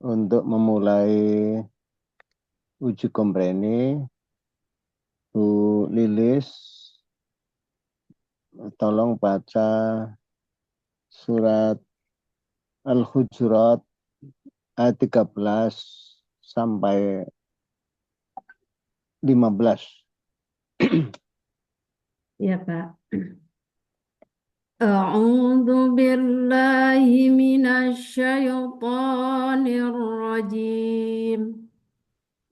untuk memulai uji kompreni, Bu Lilis, tolong baca surat Al-Hujurat ayat 13 sampai 15. Ya, Pak. A'udzu billahi minasy syaithanir rajim.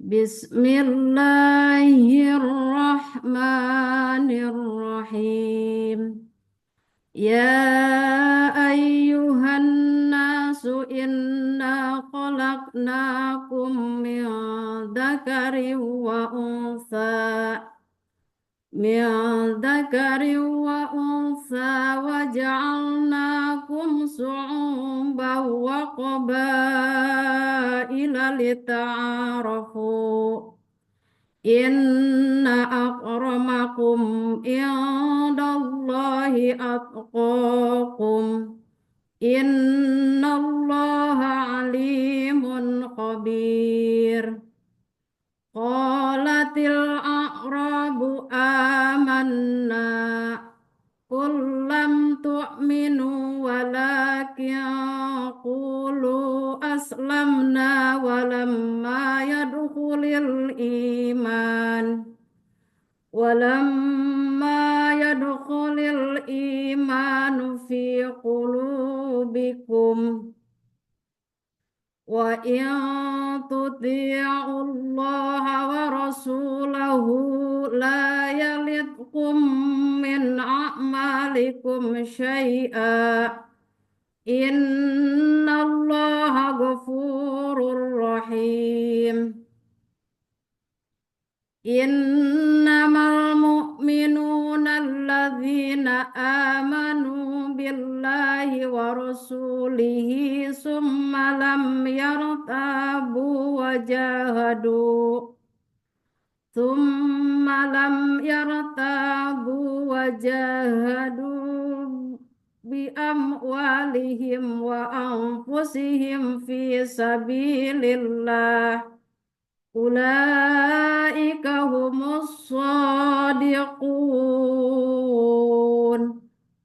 Bismillahirrahmanirrahim. Ya ayyuhan nasu inna khalaqnakum min dzakarin wa untha من ذكر وأنثى وجعلناكم شعوبا وقبائل لتعارفوا إن أكرمكم عند الله أتقاكم إن الله عليم خبير qalatil a'rabu amanna qul lam tu'minu walakin qulu aslamna walamma yadkhulil iman walamma yadkhulil imanu fi qulubikum wa in tuti'u Allah wa rasulahu la yalitkum min a'malikum syai'a innallaha ghafurur rahim innamal mu'minuna alladzina amanu billahi wa rasulihi summa lam yartabu wa jahadu bi amwalihim wa anfusihim fi sabilillah ulaika humus shadiqun.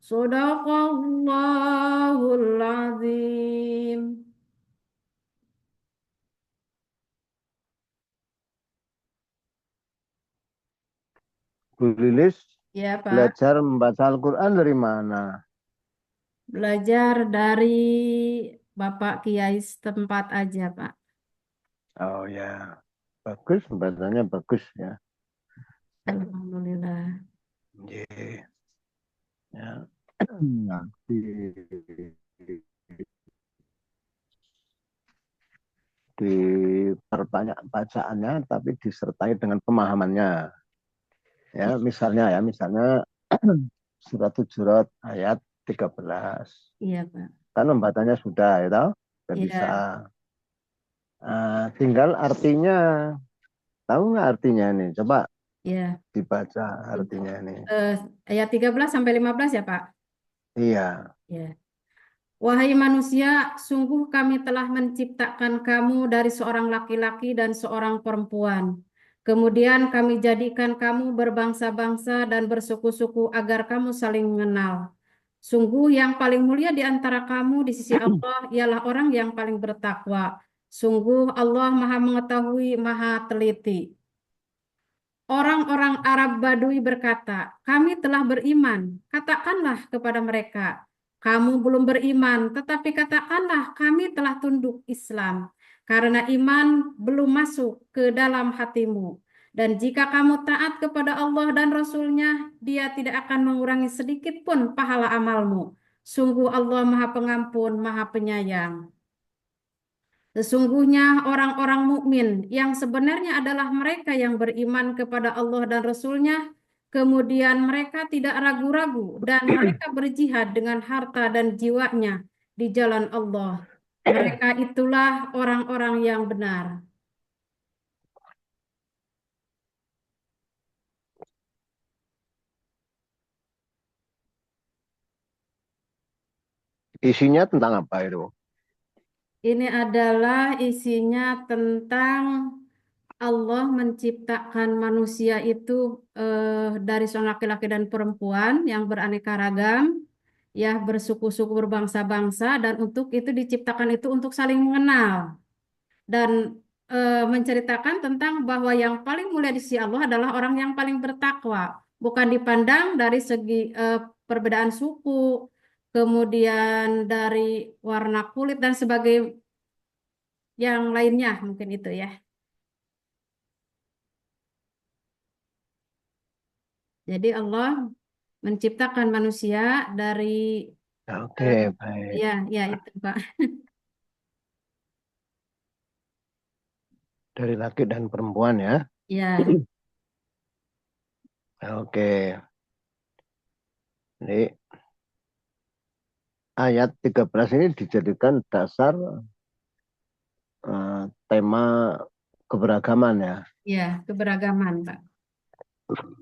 Sadaqallahul azim. Bu Lilis Ya, Pak. belajar membaca Al-Quran dari mana? Belajar dari Bapak Kiai setempat aja, Pak. Oh ya, bagus, bacanya bagus ya. Alhamdulillah. Ye. Ya. Nanti diperbanyak bacaannya, tapi disertai dengan pemahamannya. Misalnya surat Hujurat ayat 13. Iya, Pak. Kan membacanya sudah, ya, sudah bisa. Iya, Tinggal artinya, tahu nggak artinya nih? Coba iya. dibaca artinya nih. Eh, ayat 13 sampai 15 ya, Pak? Iya. Ya. Wahai manusia, sungguh kami telah menciptakan kamu dari seorang laki-laki dan seorang perempuan. Kemudian kami jadikan kamu berbangsa-bangsa dan bersuku-suku agar kamu saling mengenal. Sungguh yang paling mulia di antara kamu di sisi Allah ialah orang yang paling bertakwa. Sungguh Allah Maha Mengetahui, Maha Teliti. Orang-orang Arab Badui berkata, kami telah beriman. Katakanlah kepada mereka, kamu belum beriman, tetapi katakanlah kami telah tunduk Islam. Karena iman belum masuk ke dalam hatimu. Dan jika kamu taat kepada Allah dan Rasul-Nya, Dia tidak akan mengurangi sedikit pun pahala amalmu. Sungguh Allah Maha Pengampun, Maha Penyayang. Sesungguhnya orang-orang mukmin yang sebenarnya adalah mereka yang beriman kepada Allah dan Rasul-Nya, kemudian mereka tidak ragu-ragu dan mereka berjihad dengan harta dan jiwanya di jalan Allah. Mereka itulah orang-orang yang benar. Isinya tentang apa itu? Ini adalah isinya tentang Allah menciptakan manusia itu dari seorang laki-laki dan perempuan yang beraneka ragam, ya bersuku-suku berbangsa-bangsa, dan untuk itu diciptakan itu untuk saling mengenal dan menceritakan tentang bahwa yang paling mulia di sisi Allah adalah orang yang paling bertakwa, bukan dipandang dari segi perbedaan suku, kemudian dari warna kulit dan sebagai yang lainnya mungkin itu ya. Jadi Allah menciptakan manusia dari Oke, eh, baik. ya ya itu Pak. Dari laki dan perempuan ya. Ya, Oke. Ini ayat 13 ini dijadikan dasar tema keberagaman ya. ya keberagaman Pak.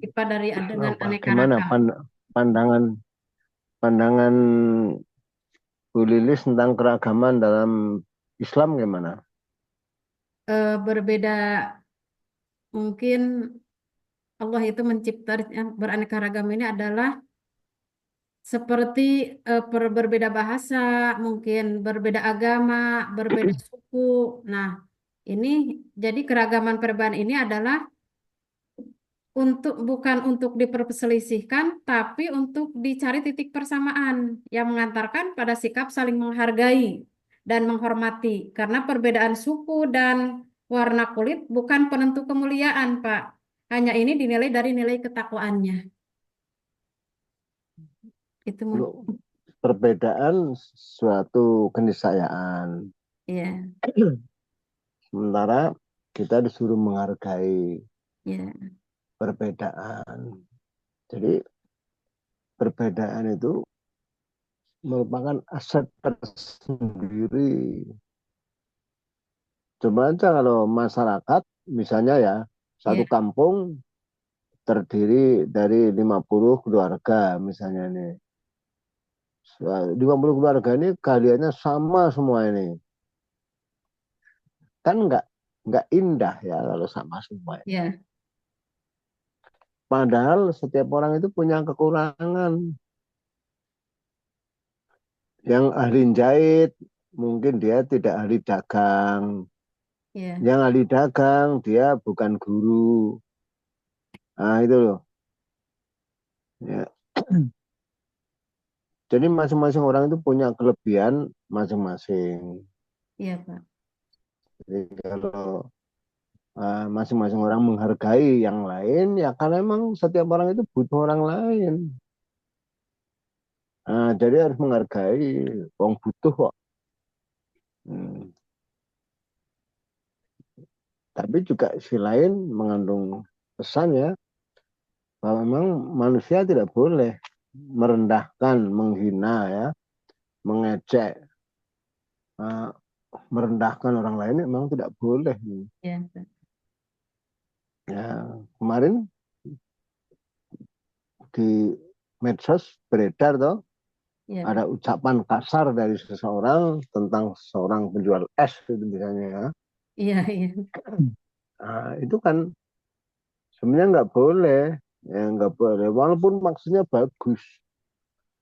IPA dari dengan Apa aneka gimana ragam. pandangan pandangan Bu Lilis tentang keragaman dalam Islam gimana? Berbeda mungkin Allah itu mencipta yang beraneka ragam ini adalah seperti berbeda bahasa, mungkin berbeda agama, berbeda suku. Nah, ini jadi keragaman perubahan ini adalah untuk bukan untuk diperselisihkan, tapi untuk dicari titik persamaan yang mengantarkan pada sikap saling menghargai dan menghormati. Karena perbedaan suku dan warna kulit bukan penentu kemuliaan, Pak. Hanya ini dinilai dari nilai ketakwaannya. Itu Kalau mungkin. perbedaan suatu keniscayaan. Ya, Sementara kita disuruh menghargai ya, perbedaan. Jadi perbedaan itu merupakan aset tersendiri. Coba aja kalau masyarakat, misalnya ya, satu ya, kampung terdiri dari 50 keluarga misalnya nih. 50 keluarga ini kaliannya sama semua ini. Kan nggak indah ya kalau sama semua. ya, Padahal setiap orang itu punya kekurangan. Yang ahli jahit, mungkin dia tidak ahli dagang. ya, Yang ahli dagang, dia bukan guru. Nah, itu loh. Ya. Jadi masing-masing orang itu punya kelebihan masing-masing. ya, Pak. Jadi kalau masing-masing orang menghargai yang lain, ya karena emang setiap orang itu butuh orang lain. Nah, jadi harus menghargai. Wong butuh kok. Hmm. Tapi juga si lain mengandung pesan ya, bahwa memang manusia tidak boleh merendahkan, menghina ya, mengejek, uh, merendahkan orang lain memang tidak boleh. Ya, Pak. Ya, kemarin di medsos beredar toh Ya, ada Pak. ucapan kasar dari seseorang tentang seorang penjual es itu misalnya ya. Iya, iya, Nah, itu kan sebenarnya nggak boleh, ya nggak boleh. Walaupun maksudnya bagus,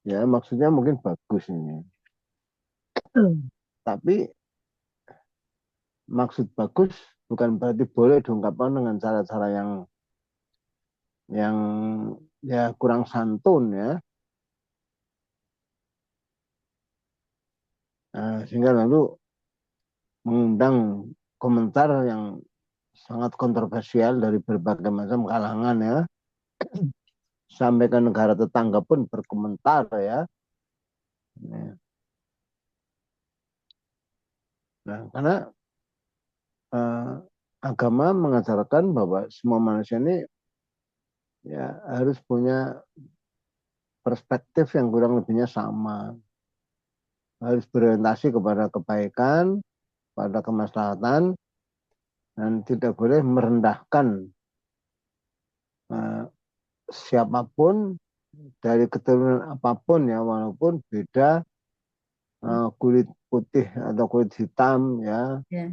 ya maksudnya mungkin bagus ini. Tapi maksud bagus bukan berarti boleh diungkapkan dengan cara-cara yang ya kurang santun ya. Nah, sehingga lalu mengundang komentar yang sangat kontroversial dari berbagai macam kalangan ya. Sampai ke negara tetangga pun berkomentar ya. Nah, karena eh, agama mengajarkan bahwa semua manusia ini ya harus punya perspektif yang kurang lebihnya sama. Harus berorientasi kepada kebaikan, pada kemaslahatan, dan tidak boleh merendahkan eh, siapapun dari keturunan apapun ya, walaupun beda kulit putih atau kulit hitam ya, Ya,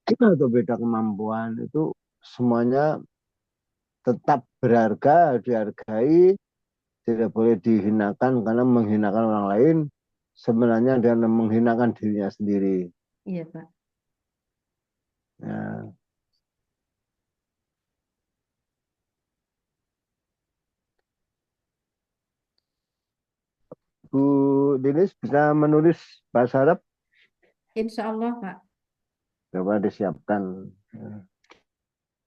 atau beda kemampuan itu semuanya tetap berharga, dihargai, tidak boleh dihinakan karena menghinakan orang lain sebenarnya dia menghinakan dirinya sendiri. iya Pak. Ya. Bu Dinis bisa menulis bahasa Arab, Insya Allah Pak. coba disiapkan.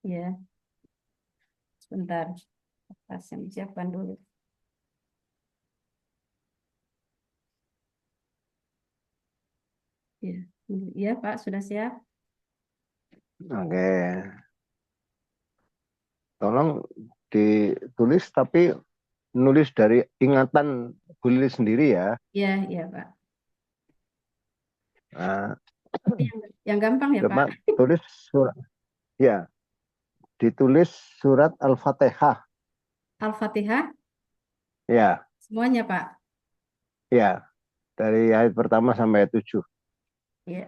Ya, sebentar. Saya siapkan dulu. Ya, iya Pak, sudah siap. Oke, tolong ditulis tapi nulis dari ingatan Bu Lilis sendiri ya. Iya, iya Pak. Nah, Yang gampang ya Pak. coba tulis surat, ya, ditulis surat Al-Fatihah. Al-Fatihah, Ya, semuanya Pak. ya, dari ayat pertama sampai ayat 7. Iya.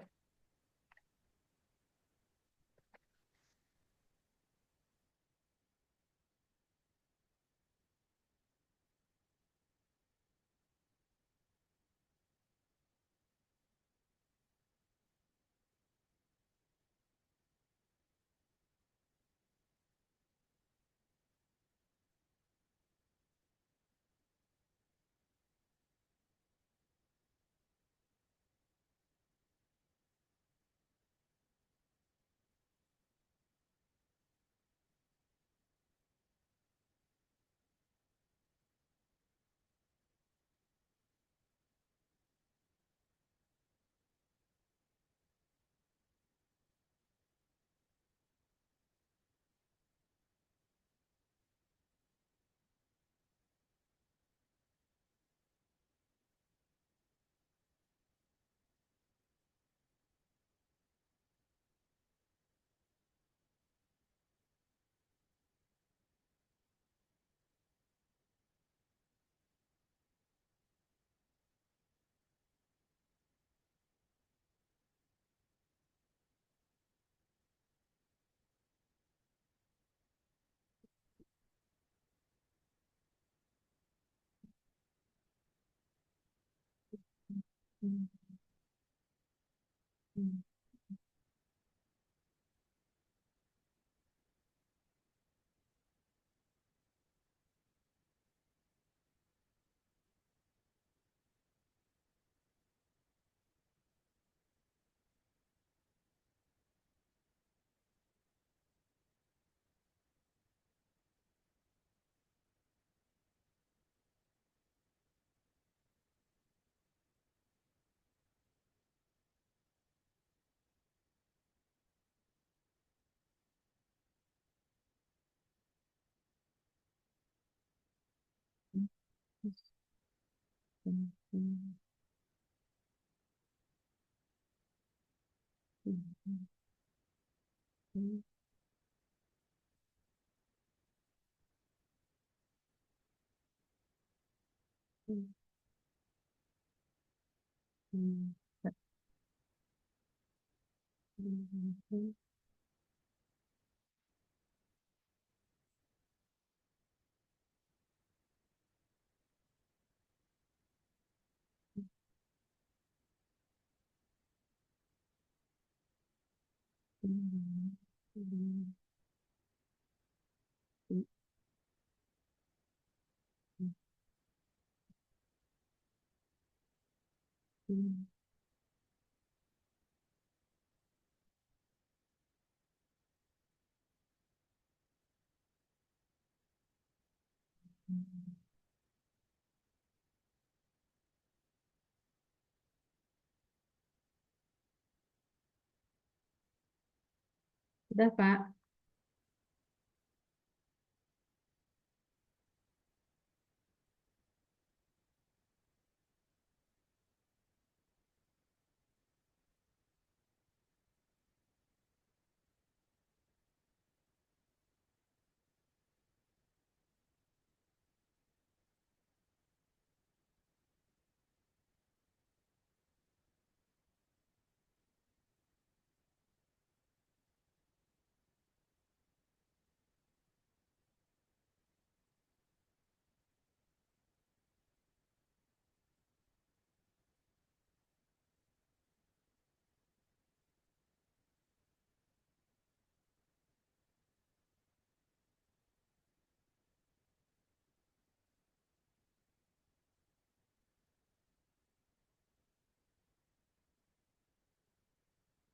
Sudah Pak.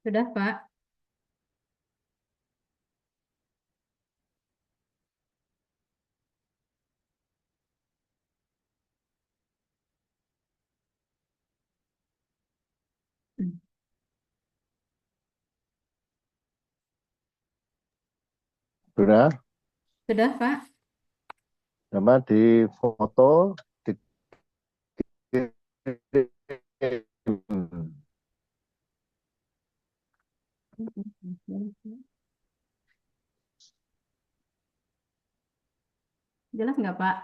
Sudah, Pak. Sudah, Sudah, Pak. coba di foto, dikirim. Jelas nggak, Pak?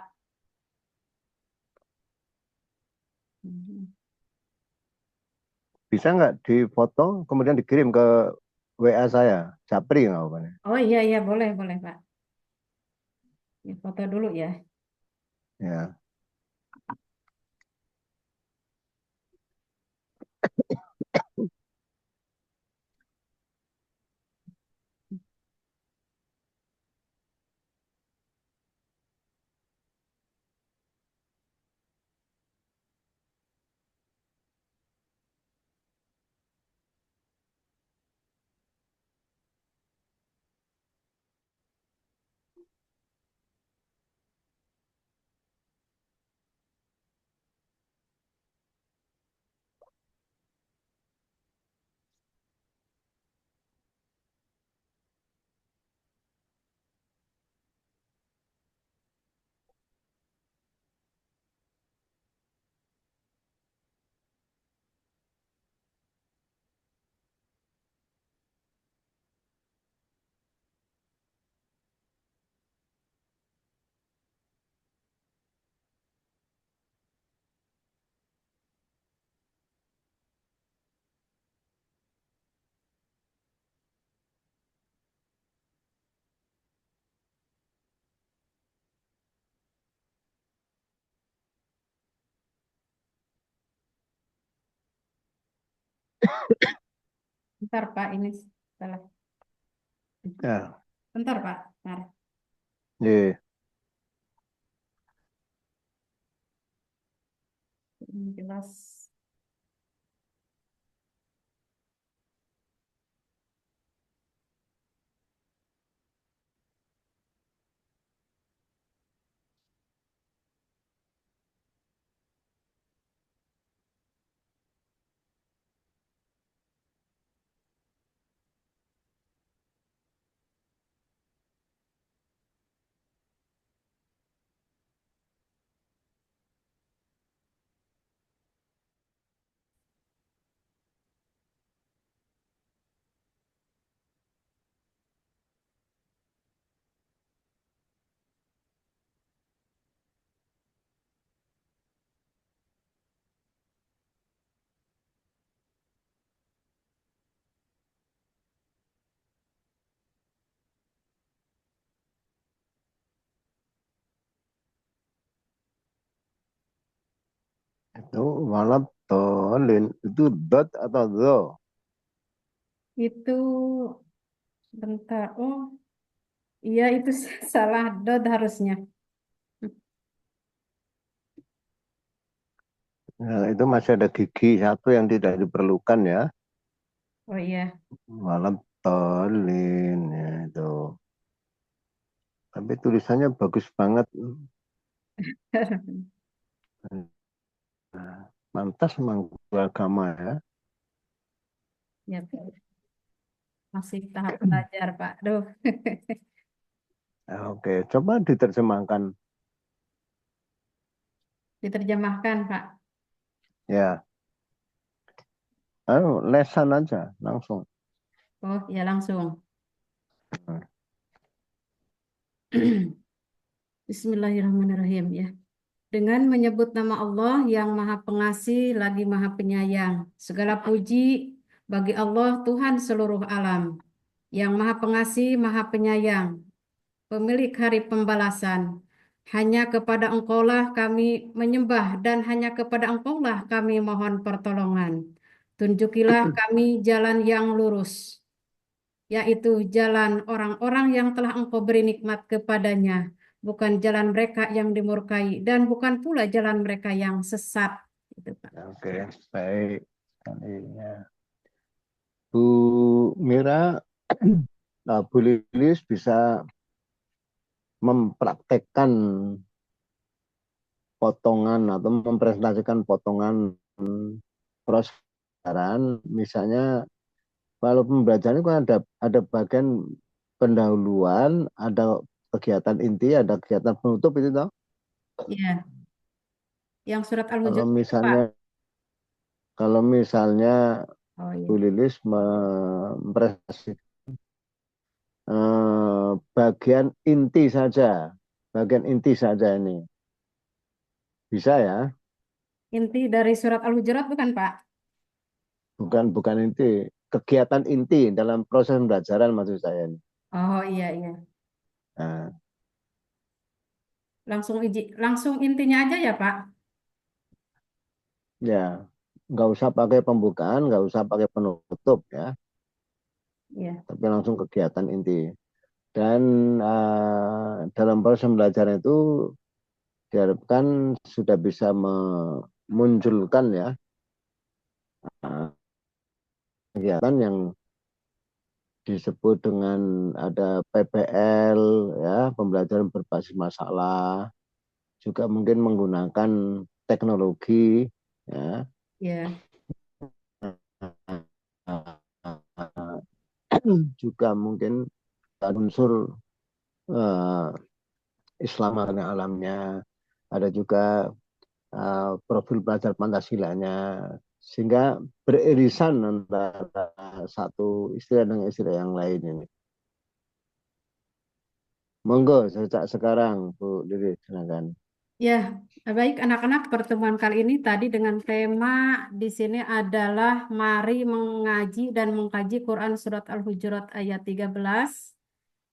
Bisa nggak di foto, kemudian dikirim ke WA saya, Japri nggak apa-apa. Oh iya, iya, boleh, boleh, Pak. Ya, foto dulu ya. Ya. Bentar, Pak, ini salah. Ya. Bentar, Pak. Bentar. Iya. Ini jelas. Itu walad dolin. Itu dot atau do? Itu bentar. Oh, iya itu salah dot harusnya. Nah, itu masih ada gigi satu yang tidak diperlukan ya. Oh iya. Walad dolin. Ya, itu. Tapi tulisannya bagus banget. Nah, mantas memang guru agama ya. Ya, masih tahap belajar, Pak. Duh. Oke, coba diterjemahkan. Diterjemahkan, Pak. Ya, lesan aja langsung. Oh, ya langsung. Bismillahirrahmanirrahim ya. Dengan menyebut nama Allah yang Maha Pengasih lagi Maha Penyayang. Segala puji bagi Allah Tuhan seluruh alam, yang Maha Pengasih, Maha Penyayang, pemilik hari pembalasan. Hanya kepada Engkaulah kami menyembah dan hanya kepada Engkaulah kami mohon pertolongan. Tunjukilah kami jalan yang lurus, yaitu jalan orang-orang yang telah Engkau beri nikmat kepadanya, bukan jalan mereka yang dimurkai dan bukan pula jalan mereka yang sesat. Gitu, Pak. Oke, baik. Kalinya. Bu Mira, Bu Lilis bisa mempraktekkan potongan atau mempresentasikan potongan proses pembelajaran. Misalnya kalau pembelajaran itu kan ada bagian pendahuluan, ada kegiatan inti, ada kegiatan penutup itu toh. Ya, yang surat Kalau Al-Hujurat, Pak. misalnya kalau misalnya Oh Bu iya. Lilis mempresentasikan bagian inti saja, bagian inti saja ini bisa ya, Inti dari surat Al-Hujurat bukan, Pak? bukan inti, kegiatan inti dalam proses pembelajaran maksud saya ini. Oh iya iya. Nah, Langsung intinya aja ya, Pak. ya nggak usah pakai pembukaan, nggak usah pakai penutup ya, Iya. tapi langsung kegiatan inti. Dan dalam proses pembelajaran itu diharapkan sudah bisa memunculkan ya uh, kegiatan yang disebut dengan ada PBL ya, pembelajaran berbasis masalah, juga mungkin menggunakan teknologi ya, Iya. juga mungkin unsur uh, Islam alamnya, ada juga profil belajar Pancasilanya, sehingga beririsan antara satu istilah dengan istilah yang lain ini. Monggo sejak sekarang Bu Lili, silakan. Ya, baik anak-anak, pertemuan kali ini tadi dengan tema di sini adalah mari mengaji dan mengkaji Quran surat Al-Hujurat ayat 13.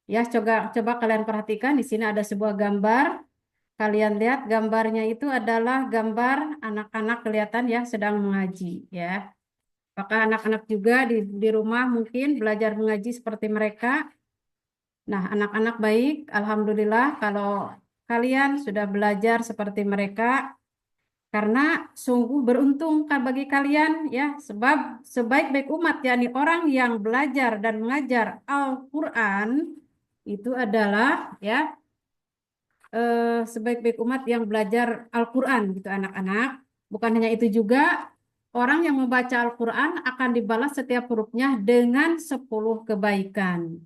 Ya, coba coba kalian perhatikan di sini ada sebuah gambar. Kalian lihat gambarnya itu adalah gambar anak-anak kelihatan ya sedang mengaji ya. Apakah anak-anak juga di rumah mungkin belajar mengaji seperti mereka? Nah, anak-anak baik, alhamdulillah kalau kalian sudah belajar seperti mereka, karena sungguh beruntung bagi kalian ya, sebab sebaik-baik umat yakni orang yang belajar dan mengajar Al-Qur'an itu adalah ya sebaik-baik umat yang belajar Al-Qur'an gitu anak-anak. Bukan hanya itu juga, orang yang membaca Al-Qur'an akan dibalas setiap hurufnya dengan 10 kebaikan.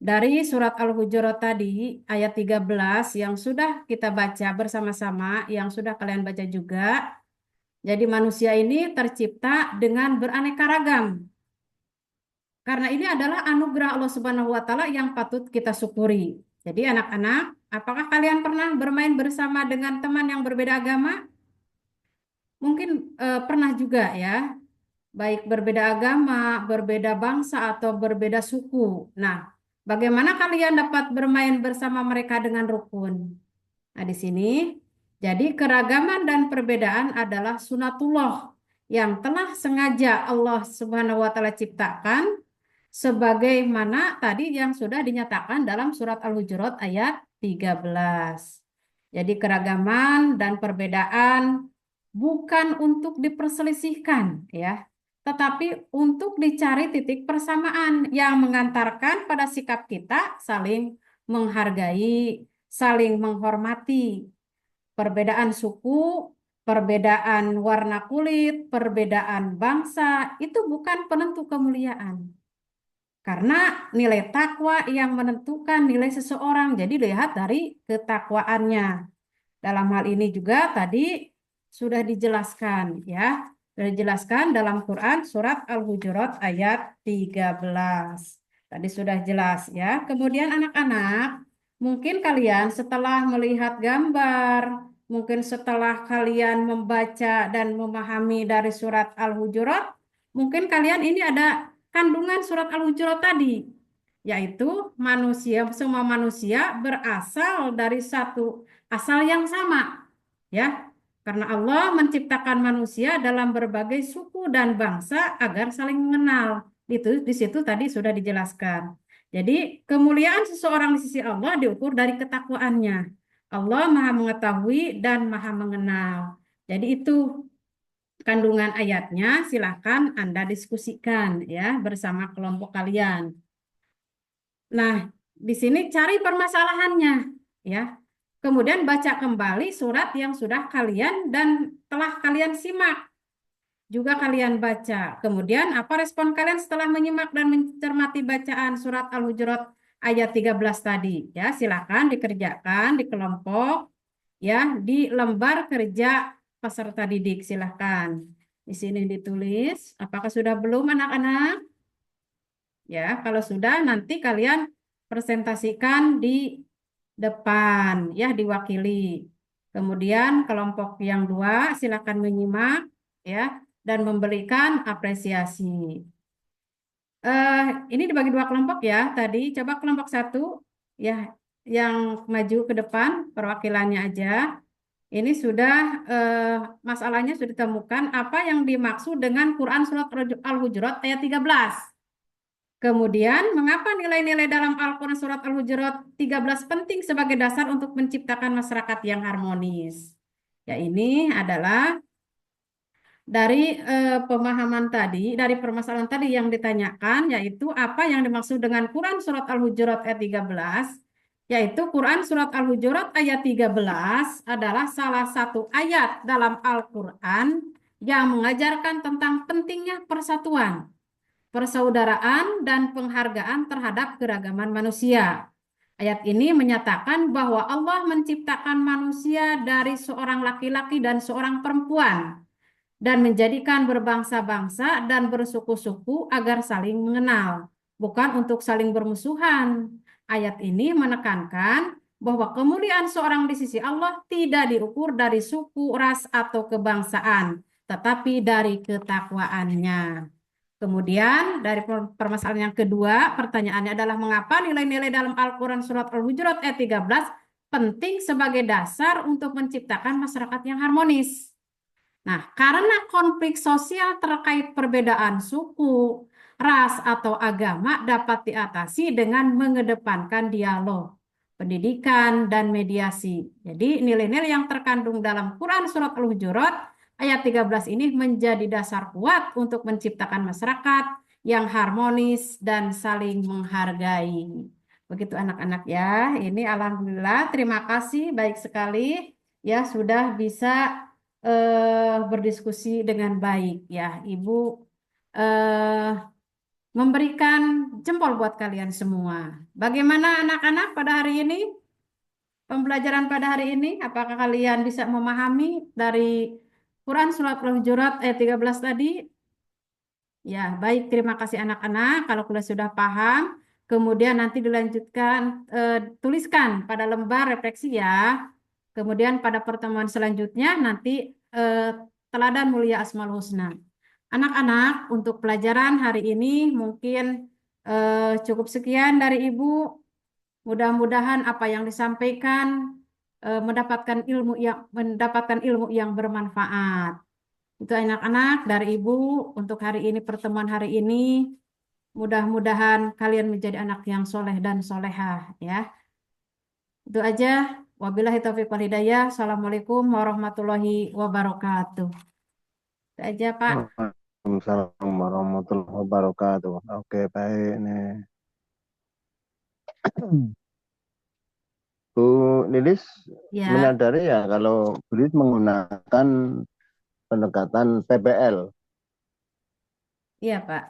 Dari surat Al-Hujurat tadi, ayat 13 yang sudah kita baca bersama-sama, yang sudah kalian baca juga. Jadi manusia ini tercipta dengan beraneka ragam. Karena ini adalah anugerah Allah Subhanahu wa taala yang patut kita syukuri. Jadi anak-anak, apakah kalian pernah bermain bersama dengan teman yang berbeda agama? Mungkin pernah juga ya, baik berbeda agama, berbeda bangsa atau berbeda suku. Nah, bagaimana kalian dapat bermain bersama mereka dengan rukun? Nah, di sini, jadi keragaman dan perbedaan adalah sunatullah yang telah sengaja Allah Subhanahu wa taala ciptakan sebagaimana tadi yang sudah dinyatakan dalam surat Al-Hujurat ayat 13. Jadi keragaman dan perbedaan bukan untuk diperselisihkan ya, tetapi untuk dicari titik persamaan yang mengantarkan pada sikap kita saling menghargai, saling menghormati. Perbedaan suku, perbedaan warna kulit, perbedaan bangsa itu bukan penentu kemuliaan. Karena nilai takwa yang menentukan nilai seseorang. Jadi lihat dari ketakwaannya. Dalam hal ini juga tadi sudah dijelaskan ya. Sudah dijelaskan dalam Quran surat Al-Hujurat ayat 13. Tadi sudah jelas ya. Kemudian anak-anak, mungkin kalian setelah melihat gambar, mungkin setelah kalian membaca dan memahami dari surat Al-Hujurat, mungkin kalian ini ada kandungan surat Al-Hujurat tadi, yaitu manusia, semua manusia berasal dari satu asal yang sama, ya. Karena Allah menciptakan manusia dalam berbagai suku dan bangsa agar saling mengenal. Itu di situ tadi sudah dijelaskan. Jadi kemuliaan seseorang di sisi Allah diukur dari ketakwaannya. Allah Maha mengetahui dan Maha mengenal. Jadi itu kandungan ayatnya silakan Anda diskusikan ya bersama kelompok kalian. Nah, di sini cari permasalahannya ya. Kemudian baca kembali surat yang sudah kalian dan telah kalian simak. Juga kalian baca. Kemudian apa respon kalian setelah menyimak dan mencermati bacaan surat Al-Hujurat ayat 13 tadi? Ya, silakan dikerjakan di kelompok ya, di lembar kerja peserta didik silakan. Di sini ditulis, apakah sudah belum anak-anak? Ya, kalau sudah nanti kalian presentasikan di depan ya diwakili. Kemudian kelompok yang dua silakan menyimak ya dan memberikan apresiasi. Ini dibagi dua kelompok ya tadi. Coba kelompok satu ya yang maju ke depan perwakilannya aja. Ini sudah masalahnya sudah ditemukan apa yang dimaksud dengan Quran surat Al-Hujurat ayat 13. Kemudian, mengapa nilai-nilai dalam Al-Quran Surat Al-Hujurat 13 penting sebagai dasar untuk menciptakan masyarakat yang harmonis? Ya, ini adalah dari pemahaman tadi, dari permasalahan tadi yang ditanyakan, yaitu apa yang dimaksud dengan Quran Surat Al-Hujurat ayat 13, yaitu Quran Surat Al-Hujurat ayat 13 adalah salah satu ayat dalam Al-Quran yang mengajarkan tentang pentingnya persatuan, persaudaraan, dan penghargaan terhadap keragaman manusia. Ayat ini menyatakan bahwa Allah menciptakan manusia dari seorang laki-laki dan seorang perempuan dan menjadikan berbangsa-bangsa dan bersuku-suku agar saling mengenal, bukan untuk saling bermusuhan. Ayat ini menekankan bahwa kemuliaan seorang di sisi Allah tidak diukur dari suku, ras, atau kebangsaan, tetapi dari ketakwaannya. Kemudian dari permasalahan yang kedua, pertanyaannya adalah mengapa nilai-nilai dalam Al-Quran Surat Al-Hujurat ayat 13 penting sebagai dasar untuk menciptakan masyarakat yang harmonis. Nah, karena konflik sosial terkait perbedaan suku, ras, atau agama dapat diatasi dengan mengedepankan dialog, pendidikan, dan mediasi. Jadi, nilai-nilai yang terkandung dalam Quran Surat Al-Hujurat ayat 13 ini menjadi dasar kuat untuk menciptakan masyarakat yang harmonis dan saling menghargai. Begitu anak-anak ya. Ini alhamdulillah, terima kasih baik sekali ya sudah bisa berdiskusi dengan baik ya. Ibu eh, memberikan jempol buat kalian semua. Bagaimana anak-anak pada hari ini? Pembelajaran pada hari ini, apakah kalian bisa memahami dari Quran Surat Al-Hujurat ayat 13 tadi? Ya, baik. Terima kasih anak-anak. Kalau kalian sudah paham, kemudian nanti dilanjutkan, tuliskan pada lembar refleksi ya. Kemudian pada pertemuan selanjutnya nanti eh, teladan mulia Asmaul Husna. Anak-anak, untuk pelajaran hari ini mungkin cukup sekian dari Ibu. Mudah-mudahan apa yang disampaikan mendapatkan ilmu yang bermanfaat. Itu anak-anak dari Ibu untuk hari ini, pertemuan hari ini. Mudah-mudahan kalian menjadi anak yang soleh dan solehah ya. Itu aja. Wabillahi taufiq wal hidayah. Assalamualaikum warahmatullahi wabarakatuh. Itu aja Pak. Waalaikumsalam warahmatullahi wabarakatuh. Oke, baik nih. Bu Lilis Ya, menyadari ya kalau Bu Lilis menggunakan pendekatan PPL. iya Pak.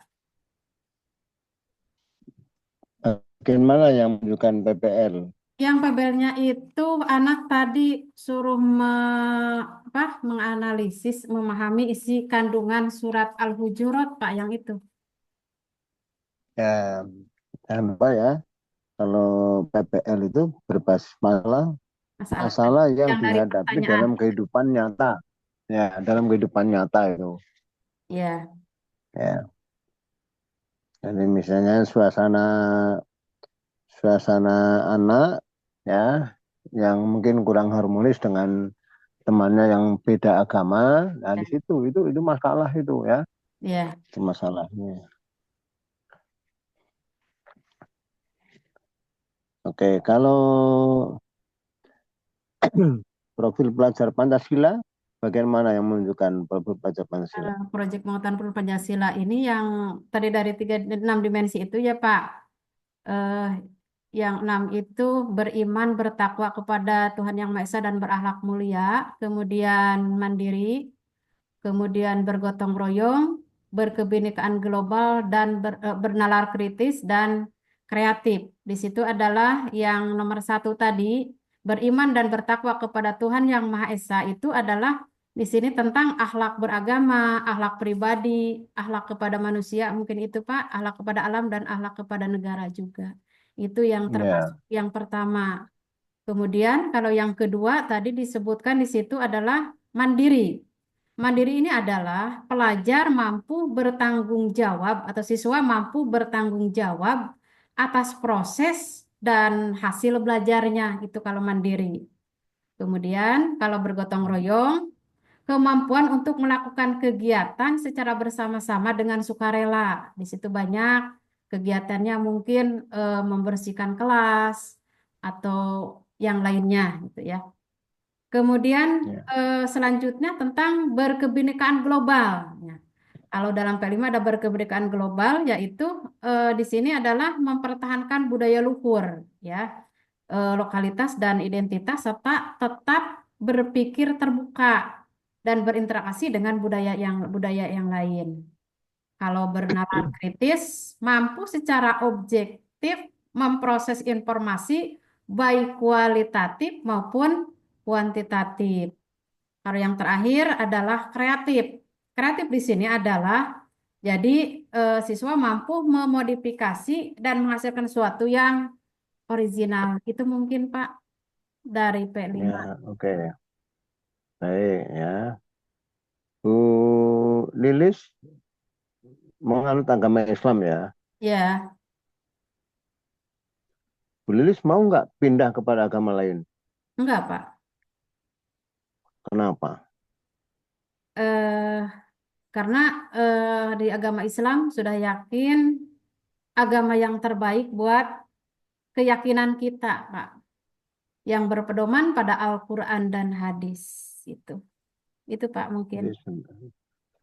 Bagaimana yang menunjukkan PPL? Yang PBL-nya itu anak tadi suruh menganalisis, memahami isi kandungan surat Al-Hujurat, Pak, yang itu. Ya, jangan lupa ya, kalau PPL itu berbasis Masalah masalah yang yang dari dihadapi pertanyaan. dalam kehidupan nyata. Ya, dalam kehidupan nyata itu. Ya, Ya, jadi misalnya suasana suasana anak ya yang mungkin kurang harmonis dengan temannya yang beda agama, nah ya, di situ itu masalah itu ya, ya, itu masalahnya. Oke, kalau profil pelajar Pancasila bagian mana yang menunjukkan pelajar Pancasila? Proyek Penguatan Pancasila ini yang tadi dari 6 dimensi itu ya Pak. Eh, yang 6 itu beriman, bertakwa kepada Tuhan Yang Maha Esa dan berakhlak mulia, kemudian mandiri, kemudian bergotong royong, berkebinekaan global dan bernalar kritis dan kreatif. Di situ adalah yang nomor 1 tadi, beriman dan bertakwa kepada Tuhan Yang Maha Esa itu adalah di sini tentang akhlak beragama, akhlak pribadi, akhlak kepada manusia, mungkin itu Pak, akhlak kepada alam dan akhlak kepada negara juga. Itu yang termasuk Ya, yang pertama. Kemudian kalau yang kedua tadi disebutkan di situ adalah mandiri. Mandiri ini adalah pelajar mampu bertanggung jawab atau siswa mampu bertanggung jawab atas proses dan hasil belajarnya itu kalau mandiri. Kemudian kalau bergotong royong, kemampuan untuk melakukan kegiatan secara bersama-sama dengan sukarela. Di situ banyak kegiatannya mungkin membersihkan kelas atau yang lainnya gitu ya. Kemudian ya. selanjutnya tentang berkebinekaan global. Ya. Kalau dalam P5 ada berkebinekaan global, yaitu di sini adalah mempertahankan budaya luhur, ya, lokalitas dan identitas serta tetap berpikir terbuka dan berinteraksi dengan budaya yang lain. Kalau bernalar kritis, mampu secara objektif memproses informasi baik kualitatif maupun kuantitatif. Kalau yang terakhir adalah kreatif. Kreatif di sini adalah jadi siswa mampu memodifikasi dan menghasilkan sesuatu yang original. Itu mungkin Pak dari P5. Ya, oke. Baik ya. Bu Lilis menganut agama Islam ya. Ya, Bu Lilis mau nggak pindah kepada agama lain? enggak Pak. Kenapa? Eh, karena di agama Islam sudah yakin agama yang terbaik buat keyakinan kita, Pak. Yang berpedoman pada Al-Quran dan hadis. Itu. Itu Pak mungkin. Jadi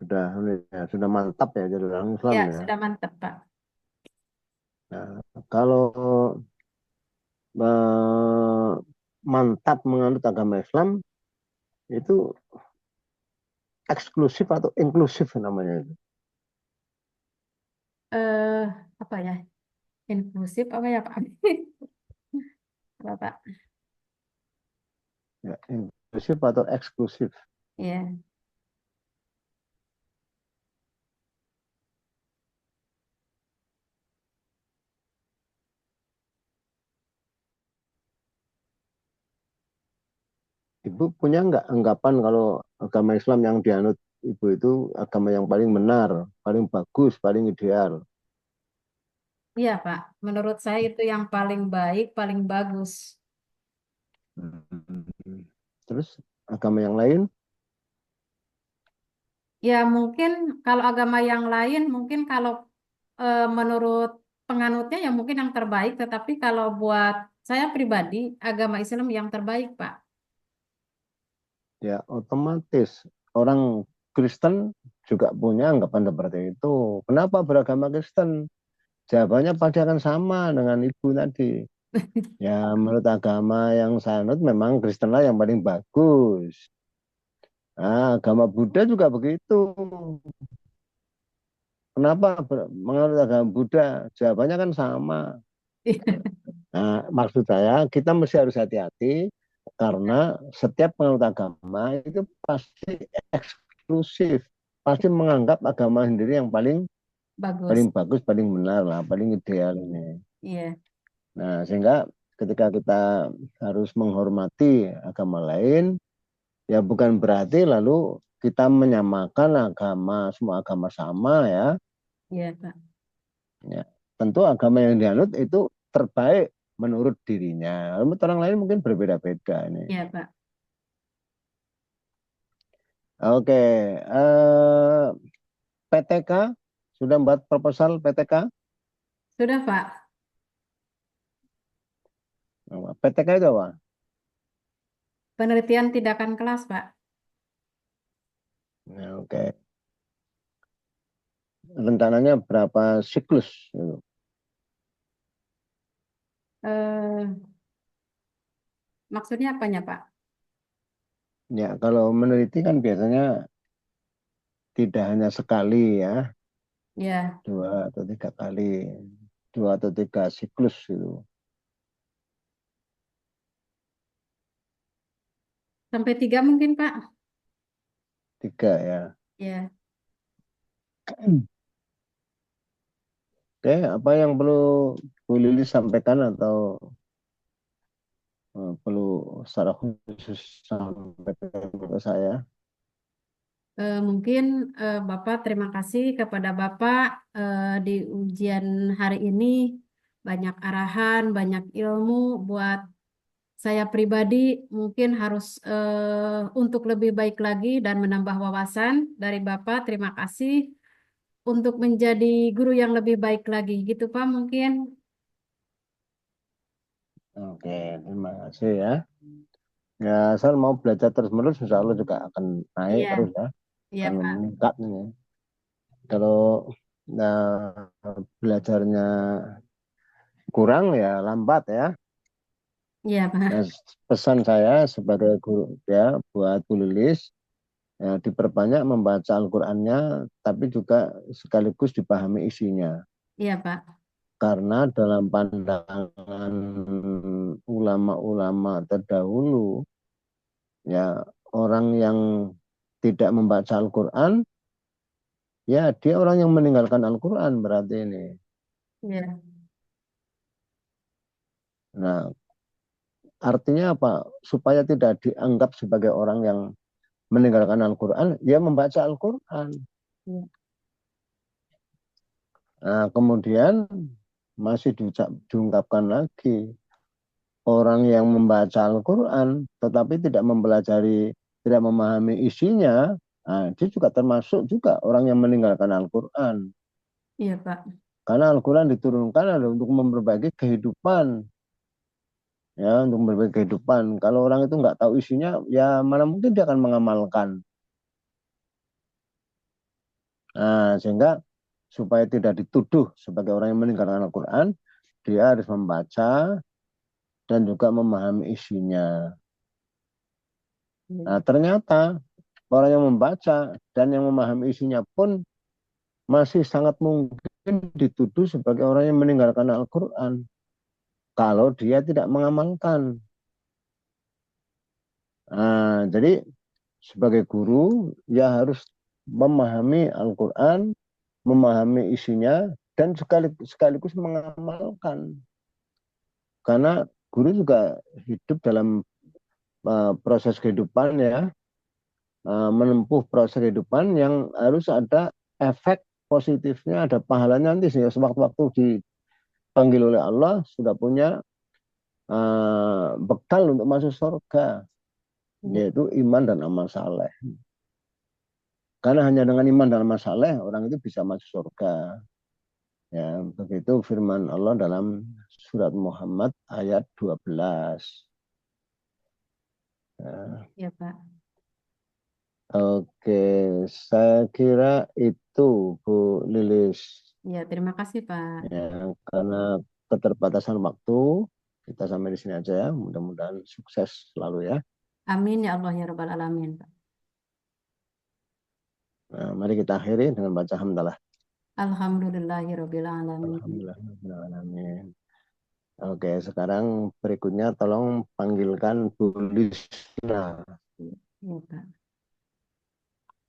sudah ya, sudah mantap ya jadi orang Islam Ya, ya. sudah mantap Pak. Nah, kalau eh, mantap menganut agama Islam itu eksklusif atau inklusif namanya itu. Eh, apa ya? Inklusif apa ya Pak? Apa Pak? Ya, inklusif atau eksklusif. Ya. Ibu punya nggak anggapan kalau agama Islam yang dianut Ibu itu agama yang paling benar, paling bagus, paling ideal? Iya Pak. Menurut saya itu yang paling baik, paling bagus. Hmm. Terus agama yang lain, Ya mungkin kalau agama yang lain, mungkin kalau menurut penganutnya ya mungkin yang terbaik. Tetapi kalau buat saya pribadi, agama Islam yang terbaik Pak. ya otomatis orang Kristen juga punya anggapan seperti itu. Kenapa beragama Kristen? Jawabannya pasti akan sama dengan Ibu tadi. Ya, menurut agama yang sanut memang Kristenlah yang paling bagus. Nah, agama Buddha juga begitu. Kenapa menganut agama Buddha? Jawabannya kan sama. Nah, maksud saya kita mesti harus hati-hati karena setiap penganut agama itu pasti eksklusif, pasti menganggap agama sendiri yang paling Bagus. paling bagus, paling benar lah, paling ideal ini. Iya. Nah, sehingga ketika kita harus menghormati agama lain, ya bukan berarti lalu kita menyamakan agama, semua agama sama ya. Iya Pak. Ya, tentu agama yang dianut itu terbaik menurut dirinya. Menurut orang lain mungkin berbeda-beda ini. Iya Pak. Oke, PTK sudah membuat proposal PTK. Sudah Pak. PTK itu apa? Penelitian tindakan kelas Pak. Nah, oke. Rencananya berapa siklus? Eh, Maksudnya apanya, Pak? Ya, kalau meneliti kan biasanya tidak hanya sekali ya, Ya, 2 atau 3 kali, 2 atau 3 siklus gitu. sampai 3 mungkin, Pak. 3 ya. Ya. Oke, apa yang perlu Bu Lili sampaikan atau perlu secara khusus sampaikan ke saya? Mungkin Bapak terima kasih kepada Bapak di ujian hari ini banyak arahan, banyak ilmu buat saya pribadi mungkin harus untuk lebih baik lagi dan menambah wawasan dari Bapak. Terima kasih untuk menjadi guru yang lebih baik lagi. Gitu Pak mungkin. Oke, terima kasih ya. Ya, saya mau belajar terus-menerus, insya Allah juga akan naik Iya, terus ya, iya akan Pak. meningkat ini. Kalau belajarnya kurang ya lambat ya. Iya Nah, Pak. pesan saya sebagai guru ya buat Bu Lilis, ya, diperbanyak membaca Al-Qur'annya, tapi juga sekaligus dipahami isinya. Iya Pak. Karena dalam pandangan ulama-ulama terdahulu, ya orang yang tidak membaca Al-Quran, ya dia orang yang meninggalkan Al-Quran berarti ini. Iya. Nah, artinya apa? Supaya tidak dianggap sebagai orang yang meninggalkan Al-Quran, ya membaca Al-Quran. Iya. Nah, kemudian masih diungkapkan lagi, orang yang membaca Al-Quran tetapi tidak mempelajari, tidak memahami isinya, nah, dia juga termasuk juga orang yang meninggalkan Al-Quran. Iya Pak. Karena Al-Quran diturunkan adalah untuk memperbaiki kehidupan, ya, untuk memperbaiki kehidupan. Kalau orang itu nggak tahu isinya, ya mana mungkin dia akan mengamalkan. Nah, sehingga supaya tidak dituduh sebagai orang yang meninggalkan Al-Quran, dia harus membaca dan juga memahami isinya. Iya. Nah, ternyata orang yang membaca dan yang memahami isinya pun masih sangat mungkin dituduh sebagai orang yang meninggalkan Al-Quran kalau dia tidak mengamalkan. Nah, jadi sebagai guru ya harus memahami Al-Quran, memahami isinya, dan sekaligus mengamalkan. Karena guru juga hidup dalam proses kehidupan ya, menempuh proses kehidupan yang harus ada efek positifnya, ada pahalanya nanti sehingga sewaktu-waktu dipanggil oleh Allah sudah punya bekal untuk masuk surga, Iya. yaitu iman dan amal saleh. Karena hanya dengan iman dan amal saleh orang itu bisa masuk surga. Ya, begitu firman Allah dalam surat Muhammad ayat 12. Ya, Iya Pak. oke, saya kira itu Bu Lilis. Iya, terima kasih Pak. Ya, karena keterbatasan waktu, kita sampai di sini aja ya. Mudah-mudahan sukses selalu ya. Amin ya Allah ya Rabbal Alamin Pak. Nah, mari kita akhiri dengan baca hamdalah. Alhamdulillahirabbil alamin. Alhamdulillah. Oke, sekarang berikutnya tolong panggilkan Bu Lisna. Iya Pak.